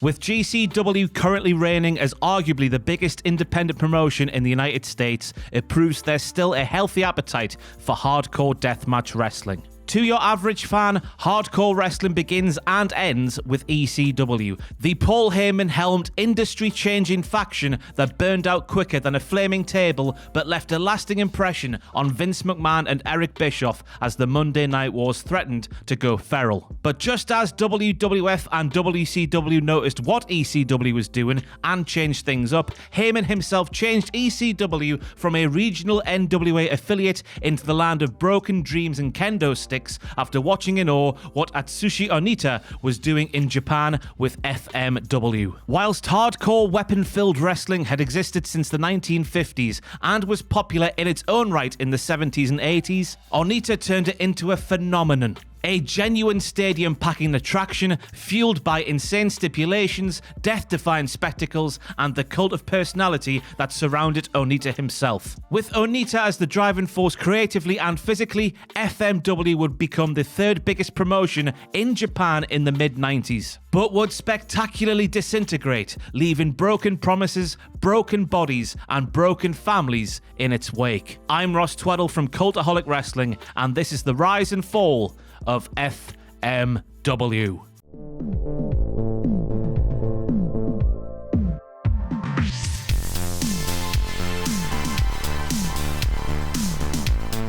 With GCW currently reigning as arguably the biggest independent promotion in the United States, it proves there's still a healthy appetite for hardcore deathmatch wrestling. To your average fan, hardcore wrestling begins and ends with ECW, the Paul Heyman-helmed industry-changing faction that burned out quicker than a flaming table but left a lasting impression on Vince McMahon and Eric Bischoff as the Monday Night Wars threatened to go feral. But just as WWF and WCW noticed what ECW was doing and changed things up, Heyman himself changed ECW from a regional NWA affiliate into the land of broken dreams and kendo sticks after watching in awe what Atsushi Onita was doing in Japan with FMW. Whilst hardcore weapon-filled wrestling had existed since the 1950s and was popular in its own right in the 70s and 80s, Onita turned it into a phenomenon. A genuine stadium-packing attraction fueled by insane stipulations, death-defying spectacles, and the cult of personality that surrounded Onita himself. With Onita as the driving force creatively and physically, FMW would become the third biggest promotion in Japan in the mid-90s, but would spectacularly disintegrate, leaving broken promises, broken bodies, and broken families in its wake. I'm Ross Tweddle from Cultaholic Wrestling, and this is the rise and fall of FMW.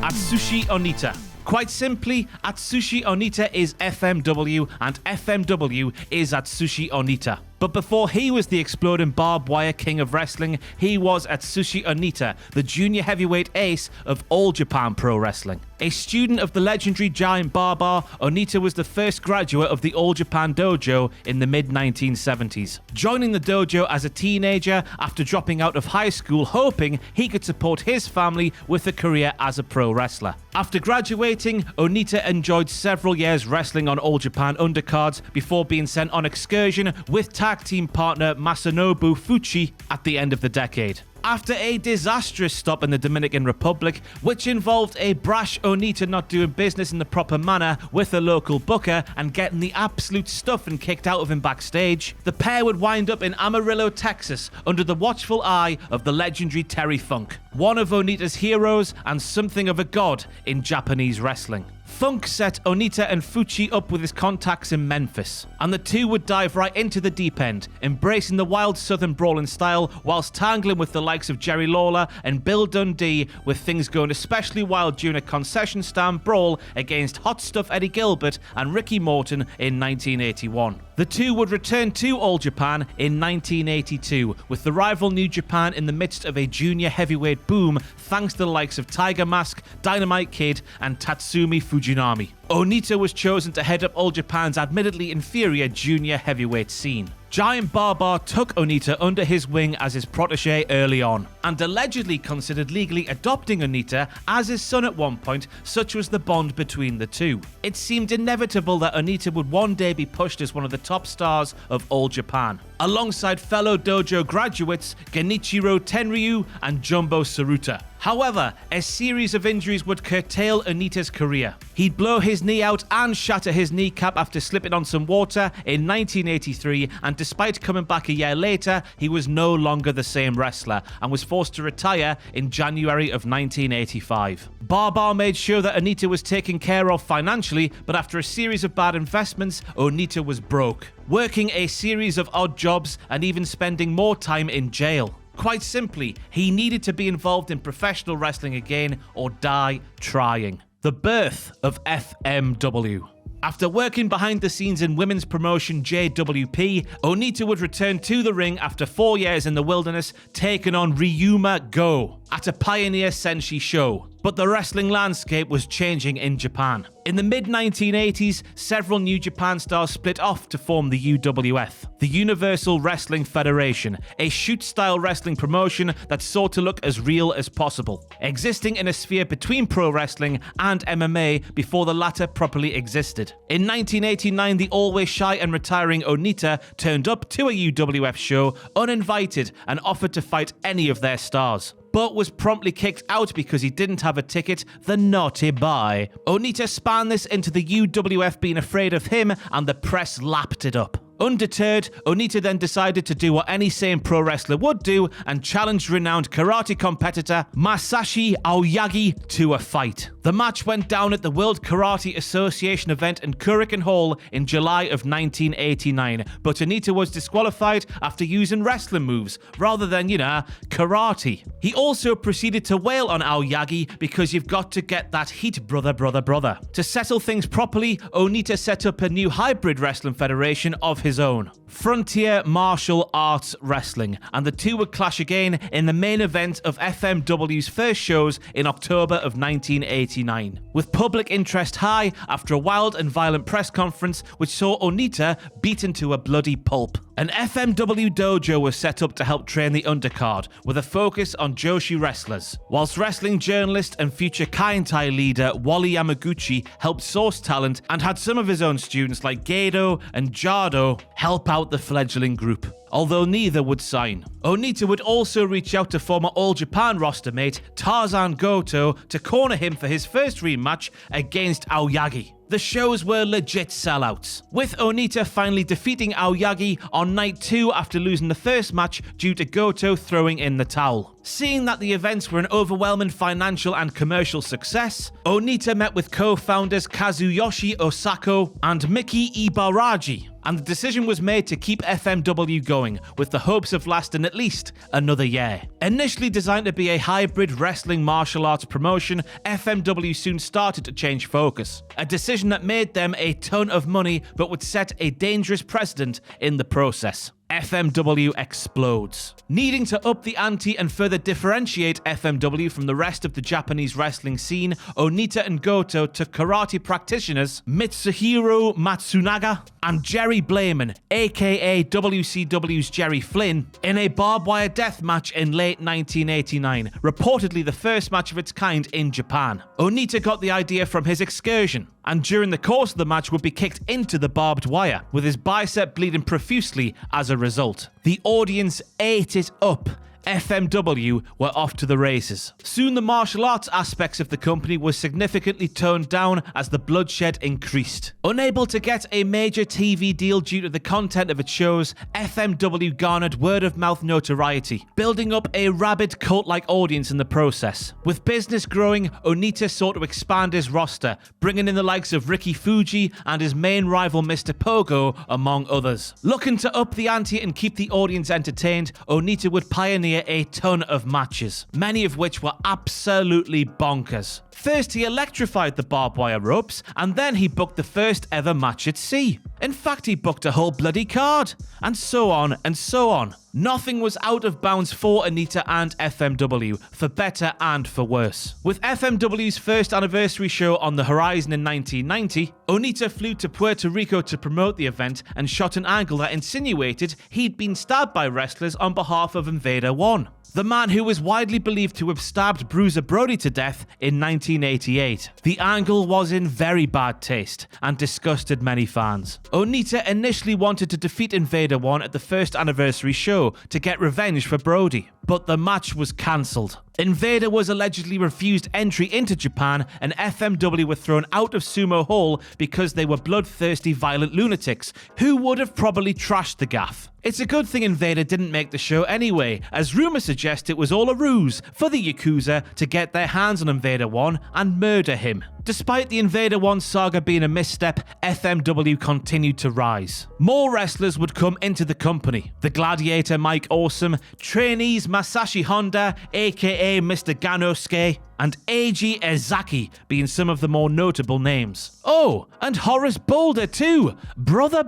Atsushi Onita. Quite simply, Atsushi Onita is FMW and FMW is Atsushi Onita. But before he was the exploding barbed wire king of wrestling, he was Atsushi Onita, the junior heavyweight ace of All Japan Pro Wrestling. A student of the legendary Giant Baba, Onita was the first graduate of the All Japan Dojo in the mid-1970s, joining the dojo as a teenager after dropping out of high school, hoping he could support his family with a career as a pro wrestler. After graduating, Onita enjoyed several years wrestling on All Japan undercards before being sent on excursion with tag team partner Masanobu Fuchi at the end of the decade. After a disastrous stop in the Dominican Republic, which involved a brash Onita not doing business in the proper manner with a local booker and getting the absolute stuffing kicked out of him backstage, the pair would wind up in Amarillo, Texas, under the watchful eye of the legendary Terry Funk, one of Onita's heroes and something of a god in Japanese wrestling. Funk set Onita and Fuchi up with his contacts in Memphis, and the two would dive right into the deep end, embracing the wild southern brawling style whilst tangling with the likes of Jerry Lawler and Bill Dundee, with things going especially wild during a concession stand brawl against Hot Stuff Eddie Gilbert and Ricky Morton in 1981. The two would return to All Japan in 1982, with the rival New Japan in the midst of a junior heavyweight boom thanks to the likes of Tiger Mask, Dynamite Kid, and Tatsumi Fujinami. Onita was chosen to head up All Japan's admittedly inferior junior heavyweight scene. Giant Baba took Onita under his wing as his protege early on, and allegedly considered legally adopting Onita as his son at one point, such was the bond between the two. It seemed inevitable that Onita would one day be pushed as one of the top stars of All Japan, alongside fellow dojo graduates Genichiro Tenryu and Jumbo Tsuruta. However, a series of injuries would curtail Onita's career. He'd blow his knee out and shatter his kneecap after slipping on some water in 1983, and despite coming back a year later, he was no longer the same wrestler and was forced to retire in January of 1985. Baba made sure that Onita was taken care of financially, but after a series of bad investments, Onita was broke, working a series of odd jobs and even spending more time in jail. Quite simply, he needed to be involved in professional wrestling again or die trying. The birth of FMW. After working behind the scenes in women's promotion JWP, Onita would return to the ring after 4 years in the wilderness, taking on Ryuma Go at a Pioneer Senshi show. But the wrestling landscape was changing in Japan. In the mid-1980s, several New Japan stars split off to form the UWF, the Universal Wrestling Federation, a shoot-style wrestling promotion that sought to look as real as possible, existing in a sphere between pro wrestling and MMA before the latter properly existed. In 1989, the always shy and retiring Onita turned up to a UWF show uninvited and offered to fight any of their stars, but was promptly kicked out because he didn't have a ticket, the naughty boy. Onita spanned this into the UWF being afraid of him, and the press lapped it up. Undeterred, Onita then decided to do what any sane pro wrestler would do and challenged renowned karate competitor Masashi Aoyagi to a fight. The match went down at the World Karate Association event in Kurikan Hall in July of 1989, but Onita was disqualified after using wrestling moves rather than, karate. He also proceeded to wail on Aoyagi because you've got to get that heat, brother. To settle things properly, Onita set up a new hybrid wrestling federation of his own, Frontier Martial Arts Wrestling, and the two would clash again in the main event of FMW's first shows in October of 1989, with public interest high after a wild and violent press conference which saw Onita beaten to a bloody pulp. An FMW dojo was set up to help train the undercard, with a focus on Joshi wrestlers, whilst wrestling journalist and future Kaientai leader Wally Yamaguchi helped source talent and had some of his own students like Gedo and Jado help out the fledgling group, although neither would sign. Onita would also reach out to former All Japan roster mate Tarzan Goto to corner him for his first rematch against Aoyagi. The shows were legit sellouts, with Onita finally defeating Aoyagi on night 2 after losing the first match due to Goto throwing in the towel. Seeing that the events were an overwhelming financial and commercial success, Onita met with co-founders Kazuyoshi Osako and Miki Ibaragi, and the decision was made to keep FMW going, with the hopes of lasting at least another year. Initially designed to be a hybrid wrestling martial arts promotion, FMW soon started to change focus, a decision that made them a ton of money but would set a dangerous precedent in the process. FMW explodes. Needing to up the ante and further differentiate FMW from the rest of the Japanese wrestling scene, Onita and Goto took karate practitioners Mitsuhiro Matsunaga and Jerry Blaman, aka WCW's Jerry Flynn, in a barbed wire death match in late 1989, reportedly the first match of its kind in Japan. Onita got the idea from his excursion, and during the course of the match would be kicked into the barbed wire, with his bicep bleeding profusely as a result. The audience ate it up. FMW were off to the races. Soon the martial arts aspects of the company were significantly toned down as the bloodshed increased. Unable to get a major TV deal due to the content of its shows, FMW garnered word-of-mouth notoriety, building up a rabid cult-like audience in the process. With business growing, Onita sought to expand his roster, bringing in the likes of Ricky Fuji and his main rival Mr. Pogo, among others. Looking to up the ante and keep the audience entertained, Onita would pioneer a ton of matches, many of which were absolutely bonkers. First, he electrified the barbed wire ropes, and then he booked the first ever match at sea. In fact, he booked a whole bloody card, and so on and so on. Nothing was out of bounds for Onita and FMW, for better and for worse. With FMW's first anniversary show on the horizon in 1990, Onita flew to Puerto Rico to promote the event and shot an angle that insinuated he'd been stabbed by wrestlers on behalf of Invader One, the man who was widely believed to have stabbed Bruiser Brody to death in 1988. The angle was in very bad taste and disgusted many fans. Onita initially wanted to defeat Invader One at the first anniversary show to get revenge for Brody, but the match was cancelled. Invader was allegedly refused entry into Japan, and FMW were thrown out of Sumo Hall because they were bloodthirsty, violent lunatics who would have probably trashed the gaff. It's a good thing Invader didn't make the show anyway, as rumours suggest it was all a ruse for the Yakuza to get their hands on Invader One and murder him. Despite the Invader One saga being a misstep, FMW continued to rise. More wrestlers would come into the company. The Gladiator Mike Awesome, trainees Masashi Honda, aka Mr. Ganosuke, and Eiji Ezaki being some of the more notable names. Oh, and Horace Boulder too! Brother.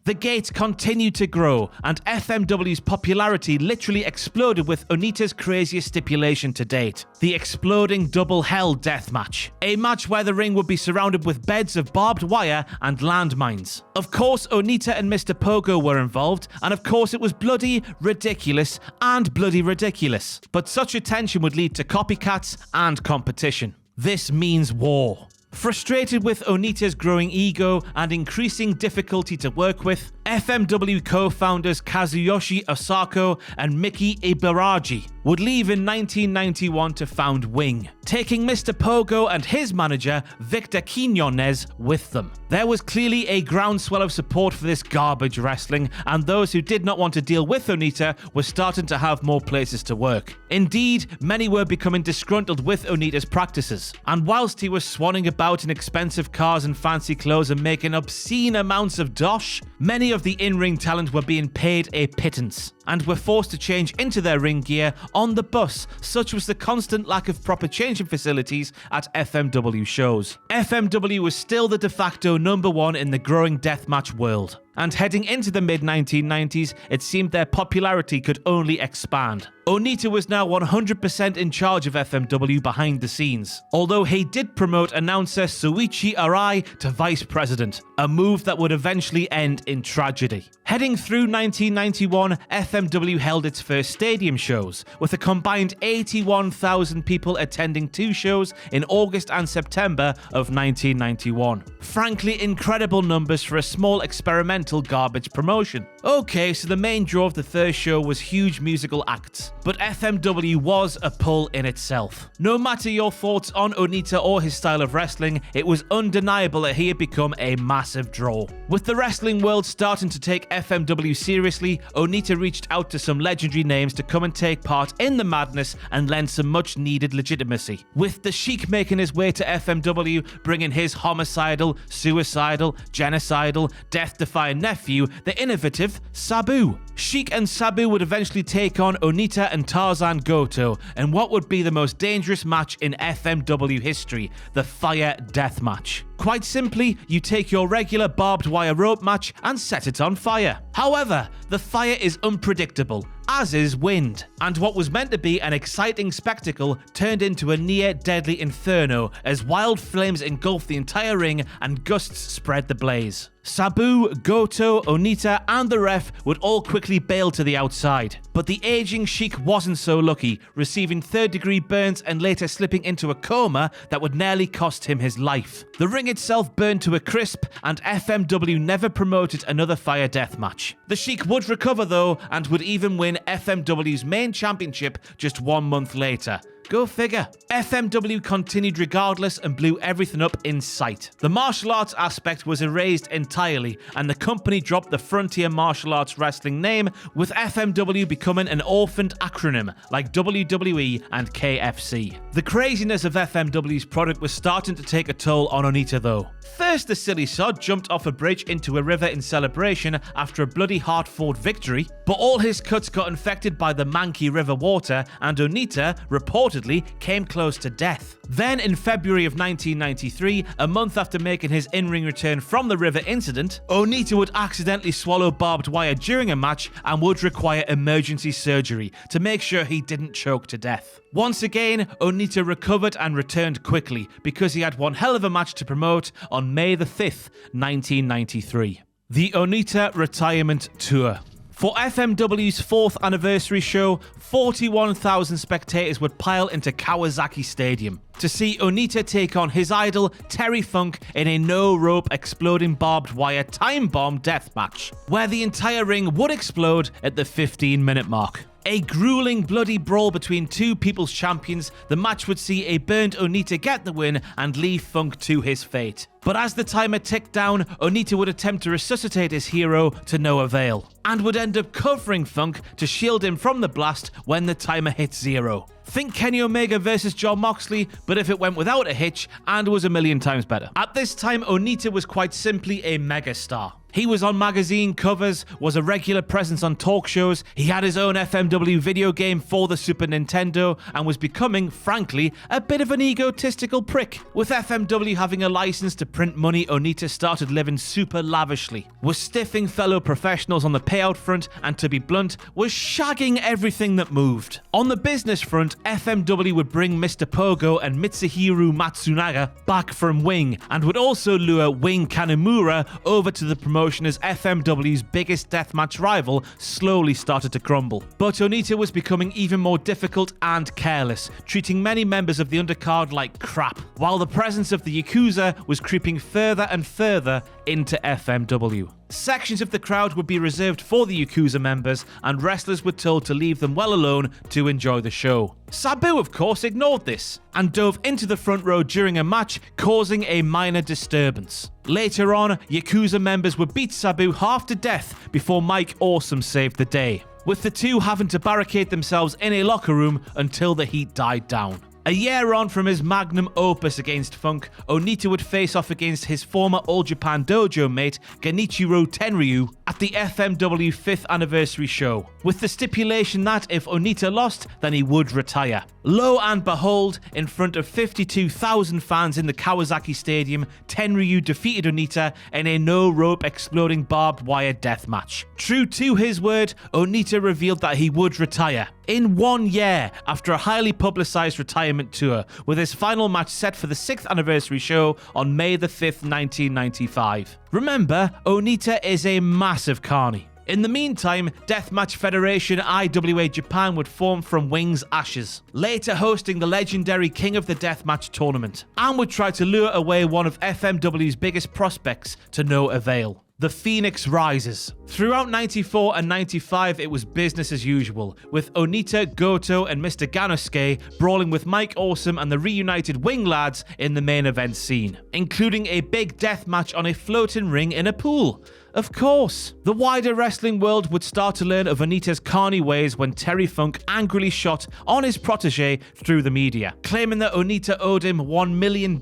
The gate continued to grow, and FMW's popularity literally exploded with Onita's craziest stipulation to date, the exploding double hell death match. A match where the ring would be surrounded with beds of barbed wire and landmines. Of course, Onita and Mr. Pogo were involved, and of course it was bloody ridiculous and bloody ridiculous. But such attention would lead to copycats and competition. This means war. Frustrated with Onita's growing ego and increasing difficulty to work with, FMW co-founders Kazuyoshi Osako and Miki Ibaragi would leave in 1991 to found Wing, taking Mr. Pogo and his manager Victor Quiñones with them. There was clearly a groundswell of support for this garbage wrestling, and those who did not want to deal with Onita were starting to have more places to work. Indeed, many were becoming disgruntled with Onita's practices, and whilst he was swanning about in expensive cars and fancy clothes and making obscene amounts of dosh, many of the in-ring talent were being paid a pittance and were forced to change into their ring gear on the bus. Such was the constant lack of proper changing facilities at FMW shows. FMW was still the de facto #1 in the growing deathmatch world, and heading into the mid-1990s, it seemed their popularity could only expand. Onita was now 100% in charge of FMW behind the scenes, although he did promote announcer Soichi Arai to vice president, a move that would eventually end in tragedy. Heading through 1991, FMW held its first stadium shows, with a combined 81,000 people attending 2 shows in August and September of 1991. Frankly, incredible numbers for a small experimental garbage promotion. Okay, so the main draw of the first show was huge musical acts, but FMW was a pull in itself. No matter your thoughts on Onita or his style of wrestling, it was undeniable that he had become a massive draw. With the wrestling world starting to take FMW seriously, Onita reached out to some legendary names to come and take part in the madness and lend some much needed legitimacy. With the Sheik making his way to FMW, bringing his homicidal, suicidal, genocidal, death-defying nephew, the innovative Sabu. Sheik and Sabu would eventually take on Onita and Tarzan Goto in what would be the most dangerous match in FMW history, the Fire Death Match. Quite simply, you take your regular barbed wire rope match and set it on fire. However, the fire is unpredictable, as is wind, and what was meant to be an exciting spectacle turned into a near-deadly inferno as wild flames engulfed the entire ring and gusts spread the blaze. Sabu, Goto, Onita, and the ref would all quickly bail to the outside, but the aging Sheik wasn't so lucky, receiving third-degree burns and later slipping into a coma that would nearly cost him his life. The ring itself burned to a crisp, and FMW never promoted another fire death match. The Sheik would recover though, and would even win FMW's main championship just 1 month later. Go figure. FMW continued regardless and blew everything up in sight. The martial arts aspect was erased entirely, and the company dropped the Frontier Martial Arts Wrestling name, with FMW becoming an orphaned acronym like WWE and KFC. The craziness of FMW's product was starting to take a toll on Onita though. First, the silly sod jumped off a bridge into a river in celebration after a bloody hard-fought victory, but all his cuts got infected by the manky river water, and Onita reportedly came close to death. Then in February of 1993, a month after making his in-ring return from the river incident, Onita would accidentally swallow barbed wire during a match and would require emergency surgery to make sure he didn't choke to death. Once again, Onita recovered and returned quickly because he had one hell of a match to promote on May the 5th, 1993. The Onita Retirement Tour. For FMW's 4th anniversary show, 41,000 spectators would pile into Kawasaki Stadium to see Onita take on his idol Terry Funk in a no-rope exploding barbed wire time bomb death match, where the entire ring would explode at the 15-minute mark. A grueling bloody brawl between two People's Champions, the match would see a burned Onita get the win and leave Funk to his fate. But as the timer ticked down, Onita would attempt to resuscitate his hero to no avail, and would end up covering Funk to shield him from the blast when the timer hit 0. Think Kenny Omega versus Jon Moxley, but if it went without a hitch and was a million times better. At this time, Onita was quite simply a megastar. He was on magazine covers, was a regular presence on talk shows, he had his own FMW video game for the Super Nintendo, and was becoming, frankly, a bit of an egotistical prick. With FMW having a license to print money, Onita started living super lavishly, was stiffing fellow professionals on the payout front, and to be blunt, was shagging everything that moved. On the business front, FMW would bring Mr. Pogo and Mitsuhiro Matsunaga back from Wing, and would also lure Wing Kanemura over to the promotion as FMW's biggest deathmatch rival slowly started to crumble. But Onita was becoming even more difficult and careless, treating many members of the undercard like crap, while the presence of the Yakuza was creeping creeping further and further into FMW. Sections of the crowd would be reserved for the Yakuza members, and wrestlers were told to leave them well alone to enjoy the show. Sabu, of course, ignored this and dove into the front row during a match, causing a minor disturbance. Later on, Yakuza members would beat Sabu half to death before Mike Awesome saved the day, with the two having to barricade themselves in a locker room until the heat died down. A year on from his magnum opus against Funk, Onita would face off against his former All Japan Dojo mate Genichiro Tenryu at the FMW 5th anniversary show, with the stipulation that if Onita lost, then he would retire. Lo and behold, in front of 52,000 fans in the Kawasaki Stadium, Tenryu defeated Onita in a no-rope exploding barbed wire death match. True to his word, Onita revealed that he would retire in 1 year after a highly publicized retirement tour, with his final match set for the 6th anniversary show on May the 5th, 1995. Remember, Onita is a massive carny. In the meantime, Deathmatch Federation IWA Japan would form from Wing's ashes, later hosting the legendary King of the Deathmatch tournament, and would try to lure away one of FMW's biggest prospects to no avail. The Phoenix rises. Throughout 94 and 95, it was business as usual, with Onita, Goto, and Mr. Ganosuke brawling with Mike Awesome and the reunited Wing lads in the main event scene, including a big death match on a floating ring in a pool. Of course. The wider wrestling world would start to learn of Onita's carny ways when Terry Funk angrily shot on his protege through the media, claiming that Onita owed him $1 million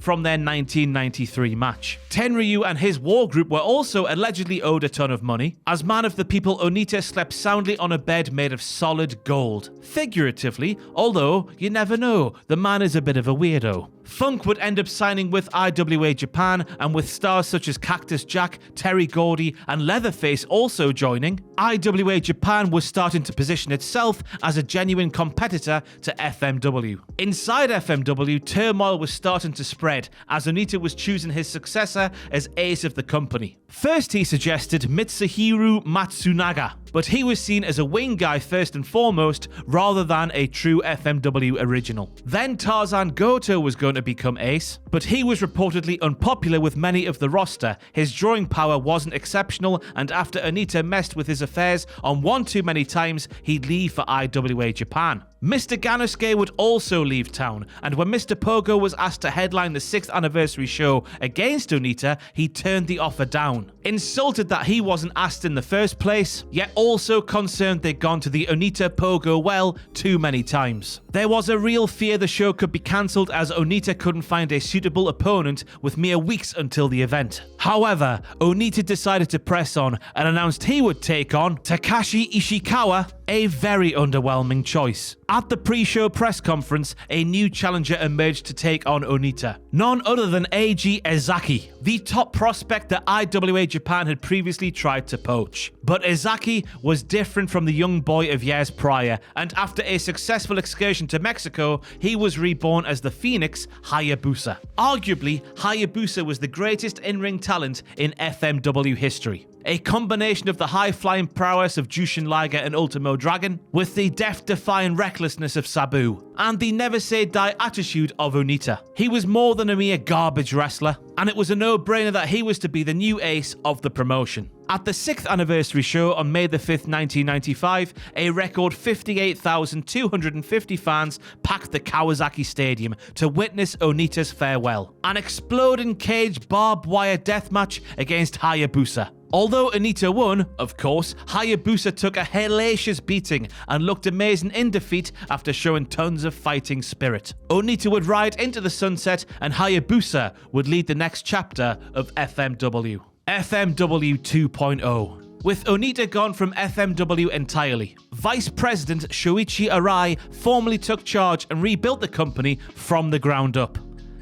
from their 1993 match. Tenryu and his war group were also allegedly owed a ton of money. As man of the people, Onita slept soundly on a bed made of solid gold. Figuratively, although you never know, the man is a bit of a weirdo. Funk would end up signing with IWA Japan, and with stars such as Cactus Jack, Terry Gordy, and Leatherface also joining, IWA Japan was starting to position itself as a genuine competitor to FMW. Inside FMW, turmoil was starting to spread as Onita was choosing his successor as ace of the company. First, he suggested Mitsuhiro Matsunaga, but he was seen as a wing guy first and foremost, rather than a true FMW original. Then Tarzan Goto was going to become ace, but he was reportedly unpopular with many of the roster. His drawing power wasn't exceptional, and after Onita messed with his affairs on one too many times, he'd leave for IWA Japan. Mr. Ganosuke would also leave town, and when Mr. Pogo was asked to headline the 6th anniversary show against Onita, he turned the offer down. Insulted that he wasn't asked in the first place, yet also concerned they'd gone to the Onita Pogo well too many times. There was a real fear the show could be cancelled as Onita couldn't find a suitable opponent with mere weeks until the event. However, Onita decided to press on and announced he would take on Takashi Ishikawa, a very underwhelming choice. At the pre-show press conference, a new challenger emerged to take on Onita. None other than Eiji Ezaki, the top prospect that IWA Japan had previously tried to poach. But Ezaki was different from the young boy of years prior, and after a successful excursion to Mexico, he was reborn as the Phoenix Hayabusa. Arguably, Hayabusa was the greatest in-ring talent in FMW history. A combination of the high-flying prowess of Jushin Liger and Ultimo Dragon, with the death-defying recklessness of Sabu, and the never-say-die attitude of Onita. He was more than a mere garbage wrestler, and it was a no-brainer that he was to be the new ace of the promotion. At the 6th anniversary show on May the 5th, 1995, a record 58,250 fans packed the Kawasaki Stadium to witness Onita's farewell. An exploding cage barbed wire death match against Hayabusa. Although Onita won, of course, Hayabusa took a hellacious beating and looked amazing in defeat after showing tons of fighting spirit. Onita would ride into the sunset, and Hayabusa would lead the next chapter of FMW. FMW 2.0. With Onita gone from FMW entirely, Vice President Shoichi Arai formally took charge and rebuilt the company from the ground up.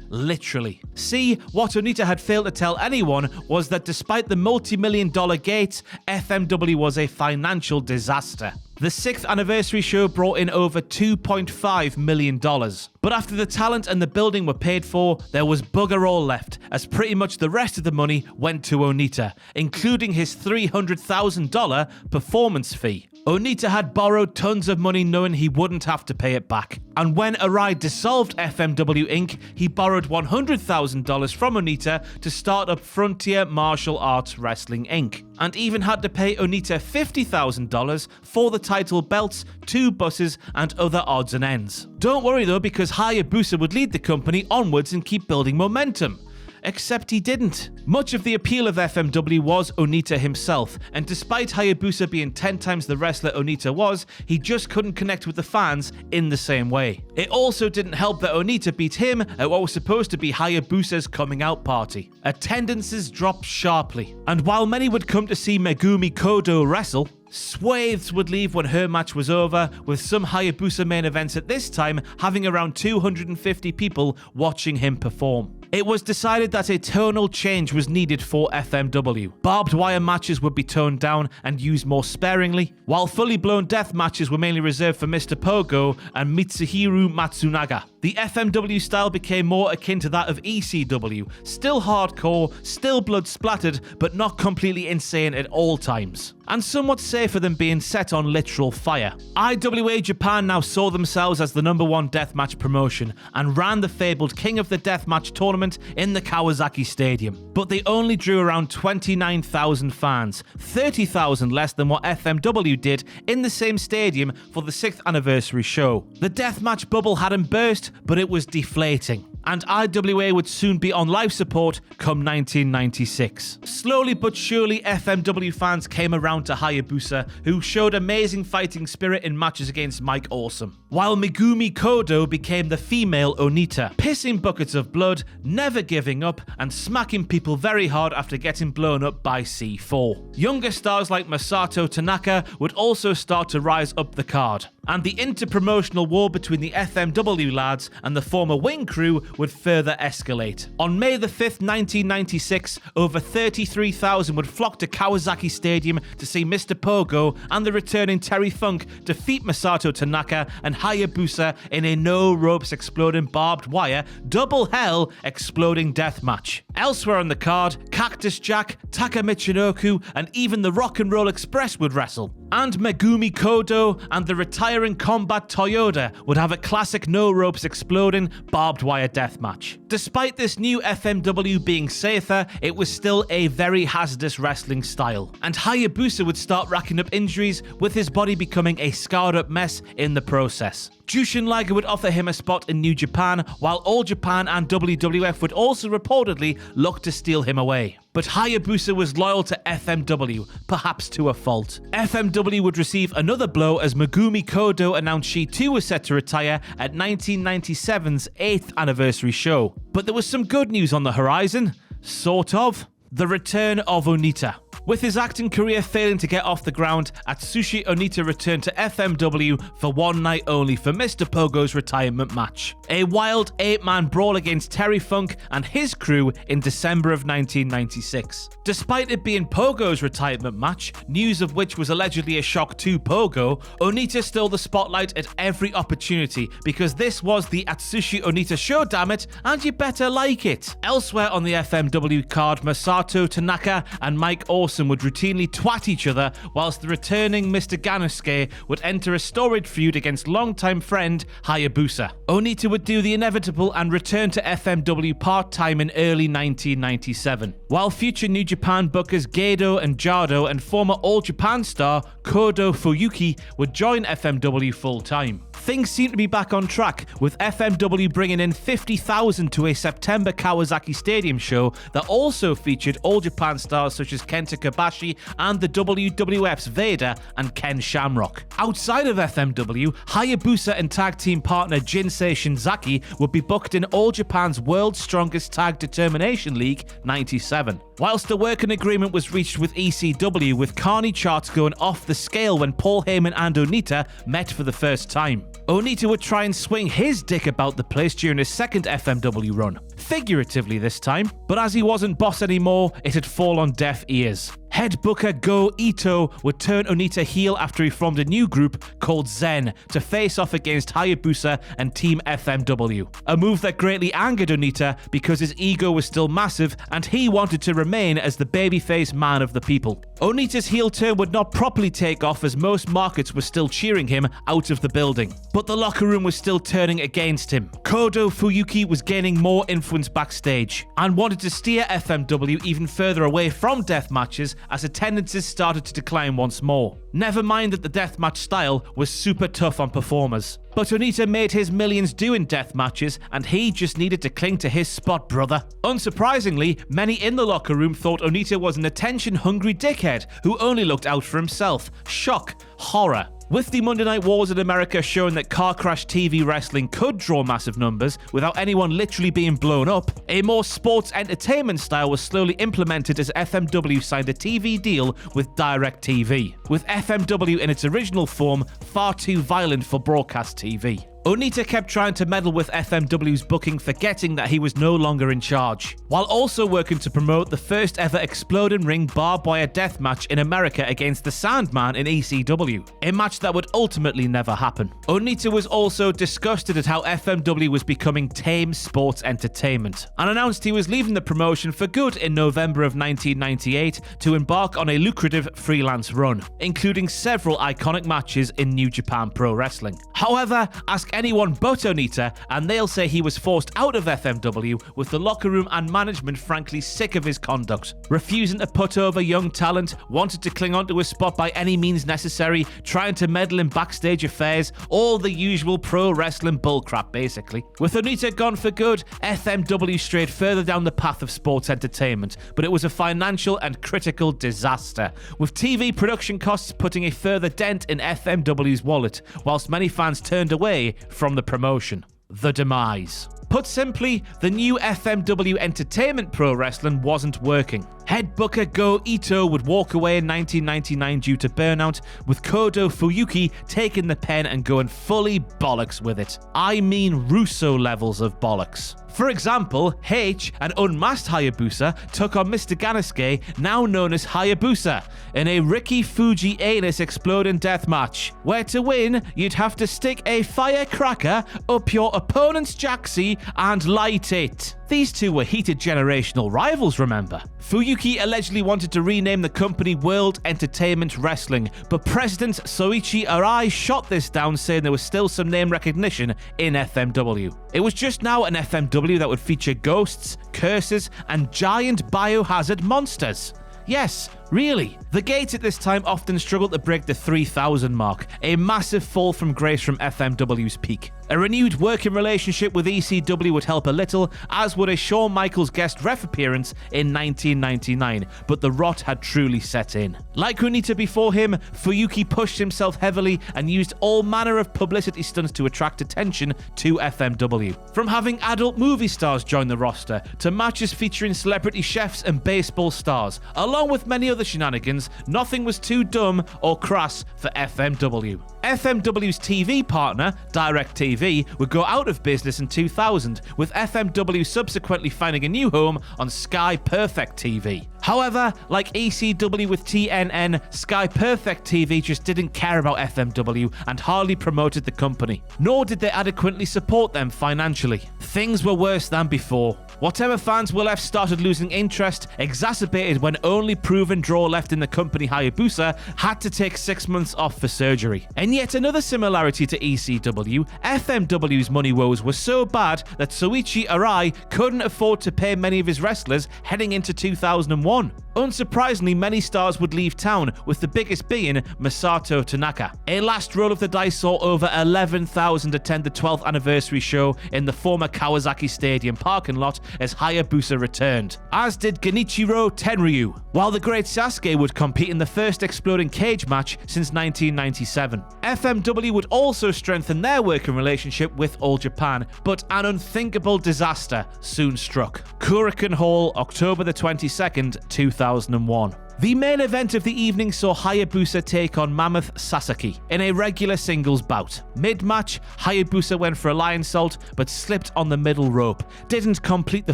Literally. See, what Onita had failed to tell anyone was that despite the multi-million-dollar gates, FMW was a financial disaster. The 6th anniversary show brought in over $2.5 million. But after the talent and the building were paid for, there was bugger all left, as pretty much the rest of the money went to Onita, including his $300,000 performance fee. Onita had borrowed tons of money knowing he wouldn't have to pay it back. And when Arai dissolved FMW Inc., he borrowed $100,000 from Onita to start up Frontier Martial Arts Wrestling Inc., and even had to pay Onita $50,000 for the title belts, 2 buses, and other odds and ends. Don't worry though, because Hayabusa would lead the company onwards and keep building momentum. Except he didn't. Much of the appeal of FMW was Onita himself, and despite Hayabusa being 10 times the wrestler Onita was, he just couldn't connect with the fans in the same way. It also didn't help that Onita beat him at what was supposed to be Hayabusa's coming out party. Attendances dropped sharply, and while many would come to see Megumi Kodo wrestle, swathes would leave when her match was over, with some Hayabusa main events at this time having around 250 people watching him perform. It was decided that a tonal change was needed for FMW. Barbed wire matches would be toned down and used more sparingly, while fully blown death matches were mainly reserved for Mr. Pogo and Mitsuhiro Matsunaga. The FMW style became more akin to that of ECW, still hardcore, still blood splattered, but not completely insane at all times, and somewhat safer than being set on literal fire. IWA Japan now saw themselves as the #1 deathmatch promotion and ran the fabled King of the Deathmatch tournament in the Kawasaki Stadium, but they only drew around 29,000 fans, 30,000 less than what FMW did in the same stadium for the 6th anniversary show. The deathmatch bubble hadn't burst, but it was deflating, and IWA would soon be on life support come 1996. Slowly but surely, FMW fans came around to Hayabusa, who showed amazing fighting spirit in matches against Mike Awesome, while Megumi Kodo became the female Onita, pissing buckets of blood, never giving up, and smacking people very hard after getting blown up by C4. Younger stars like Masato Tanaka would also start to rise up the card, and the interpromotional war between the FMW lads and the former Wing crew would further escalate. On May the 5th, 1996, over 33,000 would flock to Kawasaki Stadium to see Mr. Pogo and the returning Terry Funk defeat Masato Tanaka and Hayabusa in a no-ropes exploding barbed wire double hell exploding death match. Elsewhere on the card, Cactus Jack, Taka Michinoku, and even the Rock and Roll Express would wrestle, and Megumi Kodo and the retiring Combat Toyota would have a classic no-ropes exploding barbed wire death match. Despite this new FMW being safer, it was still a very hazardous wrestling style, and Hayabusa would start racking up injuries, with his body becoming a scarred up mess in the process. Jushin Liger would offer him a spot in New Japan, while All Japan and WWF would also reportedly look to steal him away. But Hayabusa was loyal to FMW, perhaps to a fault. FMW would receive another blow as Megumi Kodo announced she too was set to retire at 1997's 8th anniversary show. But there was some good news on the horizon. Sort of. The return of Onita. With his acting career failing to get off the ground, Atsushi Onita returned to FMW for one night only for Mr. Pogo's retirement match. A wild 8-man brawl against Terry Funk and his crew in December of 1996. Despite it being Pogo's retirement match, news of which was allegedly a shock to Pogo, Onita stole the spotlight at every opportunity because this was the Atsushi Onita show, dammit, and you better like it. Elsewhere on the FMW card, Masato Tanaka and Mike Awesome would routinely twat each other, whilst the returning Mr. Ganosuke would enter a storied feud against longtime friend Hayabusa. Onita would do the inevitable and return to FMW part-time in early 1997, while future New Japan bookers Gedo and Jado and former All Japan star Kodo Fuyuki would join FMW full-time. Things seem to be back on track, with FMW bringing in 50,000 to a September Kawasaki Stadium show that also featured All Japan stars such as Kenta Kobashi and the WWF's Vader and Ken Shamrock. Outside of FMW, Hayabusa and tag team partner Jinsei Shinzaki would be booked in All Japan's World's Strongest Tag Determination League 97. Whilst a working agreement was reached with ECW, with Carney charts going off the scale when Paul Heyman and Onita met for the first time. Onita would try and swing his dick about the place during his second FMW run, figuratively this time, but as he wasn't boss anymore, it had fallen on deaf ears. Head booker Go Ito would turn Onita heel after he formed a new group called Zen to face off against Hayabusa and Team FMW. A move that greatly angered Onita because his ego was still massive and he wanted to remain as the babyface man of the people. Onita's heel turn would not properly take off as most markets were still cheering him out of the building. But the locker room was still turning against him. Kodo Fuyuki was gaining more influence backstage and wanted to steer FMW even further away from death matches as attendances started to decline once more. Never mind that the deathmatch style was super tough on performers. But Onita made his millions do in death matches, and he just needed to cling to his spot, brother. Unsurprisingly, many in the locker room thought Onita was an attention-hungry dickhead who only looked out for himself. Shock, horror. With the Monday Night Wars in America showing that car crash TV wrestling could draw massive numbers without anyone literally being blown up, a more sports entertainment style was slowly implemented as FMW signed a TV deal with DirecTV, with FMW in its original form far too violent for broadcast TV. Onita kept trying to meddle with FMW's booking, forgetting that he was no longer in charge, while also working to promote the first ever exploding ring barbed wire death match in America against the Sandman in ECW, a match that would ultimately never happen. Onita was also disgusted at how FMW was becoming tame sports entertainment, and announced he was leaving the promotion for good in November of 1998 to embark on a lucrative freelance run, including several iconic matches in New Japan Pro Wrestling. However, ask anyone but Onita and they'll say he was forced out of FMW, with the locker room and management frankly sick of his conduct, refusing to put over young talent, wanted to cling onto his spot by any means necessary, trying to meddle in backstage affairs, all the usual pro wrestling bullcrap basically. With Onita gone for good, FMW strayed further down the path of sports entertainment, but it was a financial and critical disaster, with TV production costs putting a further dent in FMW's wallet, whilst many fans turned away from the promotion. The demise. Put simply, the new FMW Entertainment Pro Wrestling wasn't working. Head booker Go Ito would walk away in 1999 due to burnout, with Kodo Fuyuki taking the pen and going fully bollocks with it. I mean Russo levels of bollocks. For example, H, an unmasked Hayabusa, took on Mr. Ganasuke, now known as Hayabusa, in a Ricky Fuji anus exploding death match, where to win, you'd have to stick a firecracker up your opponent's jacksie and light it. These two were heated generational rivals, remember? Fuyuki allegedly wanted to rename the company World Entertainment Wrestling, but President Soichi Arai shot this down, saying there was still some name recognition in FMW. It was just now an FMW that would feature ghosts, curses, and giant biohazard monsters. Yes, really. The Gates at this time often struggled to break the 3,000 mark, a massive fall from grace from FMW's peak. A renewed working relationship with ECW would help a little, as would a Shawn Michaels guest ref appearance in 1999, but the rot had truly set in. Like Onita before him, Fuyuki pushed himself heavily and used all manner of publicity stunts to attract attention to FMW. From having adult movie stars join the roster, to matches featuring celebrity chefs and baseball stars, along with many other shenanigans, nothing was too dumb or crass for FMW. FMW's TV partner, DirecTV, would go out of business in 2000, with FMW subsequently finding a new home on Sky Perfect TV. However, like ECW with TNN, Sky Perfect TV just didn't care about FMW and hardly promoted the company, nor did they adequately support them financially. Things were worse than before. Whatever fans were left started losing interest, exacerbated when only proven draw left in the company, Hayabusa, had to take 6 months off for surgery. And yet another similarity to ECW, FMW's money woes were so bad that Soichi Arai couldn't afford to pay many of his wrestlers heading into 2001. Unsurprisingly, many stars would leave town, with the biggest being Masato Tanaka. A last roll of the dice saw over 11,000 attend the 12th anniversary show in the former Kawasaki Stadium parking lot as Hayabusa returned, as did Genichiro Tenryu, while the great Sasuke would compete in the first exploding cage match since 1997. FMW would also strengthen their working relationship with All Japan, but an unthinkable disaster soon struck. Korakuen Hall, October the 22nd, 2001. The main event of the evening saw Hayabusa take on Mammoth Sasaki in a regular singles bout. Mid-match, Hayabusa went for a lion salt but slipped on the middle rope, didn't complete the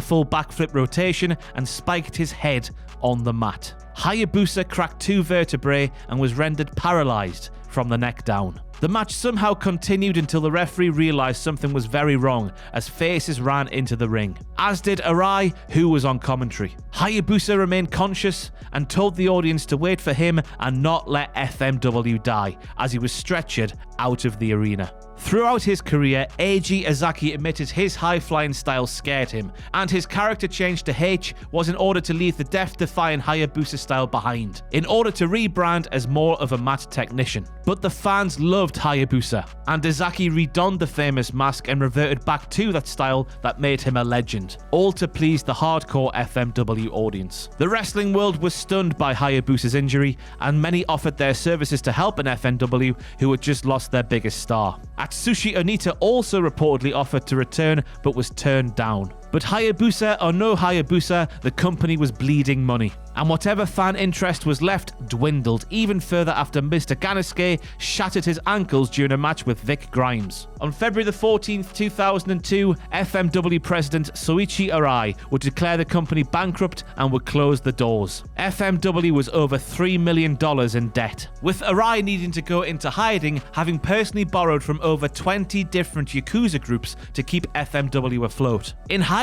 full backflip rotation, and spiked his head on the mat. Hayabusa cracked 2 vertebrae and was rendered paralyzed from the neck down. The match somehow continued until the referee realized something was very wrong as faces ran into the ring, as did Arai, who was on commentary. Hayabusa remained conscious and told the audience to wait for him and not let FMW die, as he was stretchered out of the arena. Throughout his career, Eiji Ezaki admitted his high-flying style scared him, and his character change to H was in order to leave the death-defying Hayabusa style behind, in order to rebrand as more of a mat technician. But the fans loved Hayabusa, and Ezaki redonned the famous mask and reverted back to that style that made him a legend, all to please the hardcore FMW audience. The wrestling world was stunned by Hayabusa's injury, and many offered their services to help an FMW who had just lost their biggest star. Atsushi Onita also reportedly offered to return but was turned down. But Hayabusa or no Hayabusa, the company was bleeding money, and whatever fan interest was left dwindled even further after Mr. Ganasuke shattered his ankles during a match with Vic Grimes. On February the 14th, 2002, FMW president Soichi Arai would declare the company bankrupt and would close the doors. FMW was over $3 million in debt, with Arai needing to go into hiding, having personally borrowed from over 20 different Yakuza groups to keep FMW afloat. In hiding,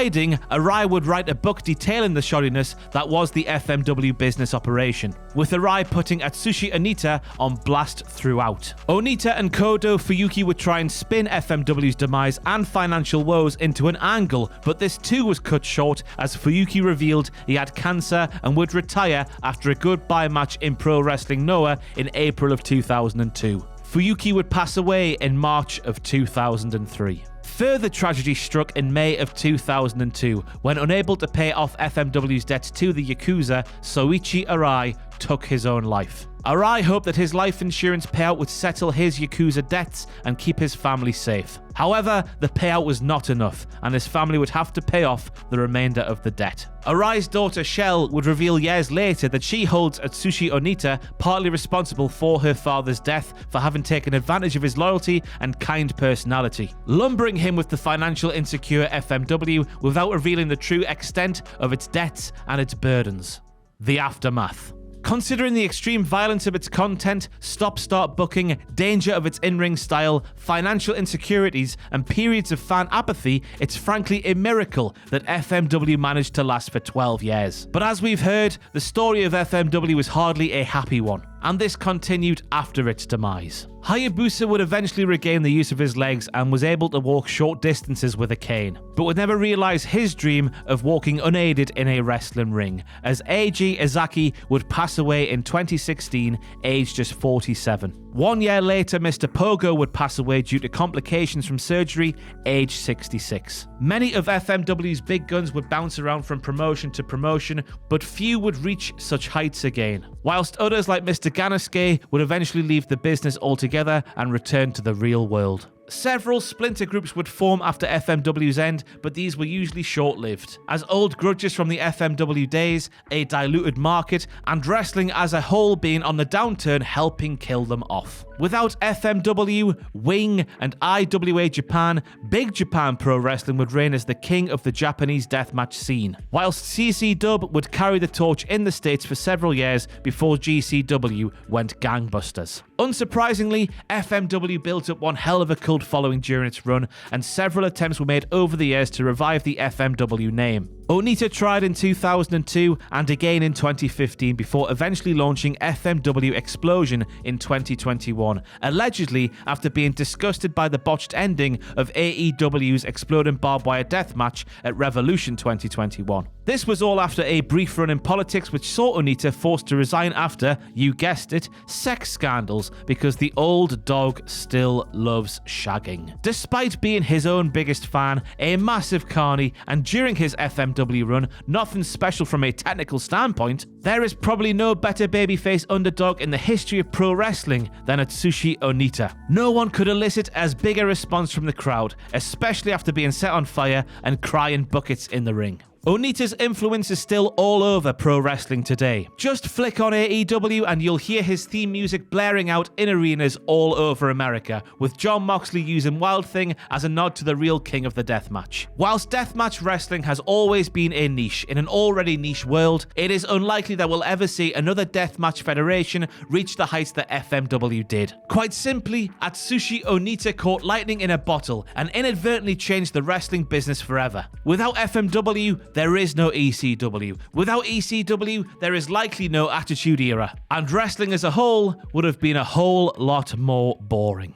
Arai would write a book detailing the shoddiness that was the FMW business operation, with Arai putting Atsushi Onita on blast throughout. Onita and Kodo Fuyuki would try and spin FMW's demise and financial woes into an angle, but this too was cut short as Fuyuki revealed he had cancer and would retire after a goodbye match in Pro Wrestling Noah in April of 2002. Fuyuki would pass away in March of 2003. Further tragedy struck in May of 2002 when, unable to pay off FMW's debt to the Yakuza, Soichi Arai took his own life. Arai hoped that his life insurance payout would settle his Yakuza debts and keep his family safe. However, the payout was not enough, and his family would have to pay off the remainder of the debt. Arai's daughter Shell would reveal years later that she holds Atsushi Onita partly responsible for her father's death for having taken advantage of his loyalty and kind personality, lumbering him with the financial insecure FMW without revealing the true extent of its debts and its burdens. The aftermath. Considering the extreme violence of its content, stop-start booking, danger of its in-ring style, financial insecurities, and periods of fan apathy, it's frankly a miracle that FMW managed to last for 12 years. But as we've heard, the story of FMW is hardly a happy one, and this continued after its demise. Hayabusa would eventually regain the use of his legs and was able to walk short distances with a cane, but would never realize his dream of walking unaided in a wrestling ring, as Eiji Ezaki would pass away in 2016, aged just 47. 1 year later, Mr. Pogo would pass away due to complications from surgery, aged 66. Many of FMW's big guns would bounce around from promotion to promotion, but few would reach such heights again, whilst others like Mr. Ganasuke would eventually leave the business altogether and return to the real world. Several splinter groups would form after FMW's end, but these were usually short-lived, as old grudges from the FMW days, a diluted market, and wrestling as a whole being on the downturn helping kill them off. Without FMW, Wing, and IWA Japan, Big Japan Pro Wrestling would reign as the king of the Japanese deathmatch scene, whilst CC Dub would carry the torch in the States for several years before GCW went gangbusters. Unsurprisingly, FMW built up one hell of a cult following during its run, and several attempts were made over the years to revive the FMW name. Onita tried in 2002 and again in 2015 before eventually launching FMW Explosion in 2021, allegedly after being disgusted by the botched ending of AEW's Exploding Barbed Wire Deathmatch at Revolution 2021. This was all after a brief run in politics which saw Onita forced to resign after, you guessed it, sex scandals because the old dog still loves shagging. Despite being his own biggest fan, a massive carny, and during his FMW run, nothing special from a technical standpoint, there is probably no better babyface underdog in the history of pro wrestling than Atsushi Onita. No one could elicit as big a response from the crowd, especially after being set on fire and crying buckets in the ring. Onita's influence is still all over pro wrestling today. Just flick on AEW and you'll hear his theme music blaring out in arenas all over America, with Jon Moxley using Wild Thing as a nod to the real king of the deathmatch. Whilst deathmatch wrestling has always been a niche in an already niche world, it is unlikely that we'll ever see another deathmatch federation reach the heights that FMW did. Quite simply, Atsushi Onita caught lightning in a bottle and inadvertently changed the wrestling business forever. Without FMW, there is no ECW. Without ECW, there is likely no Attitude Era. And wrestling as a whole would have been a whole lot more boring.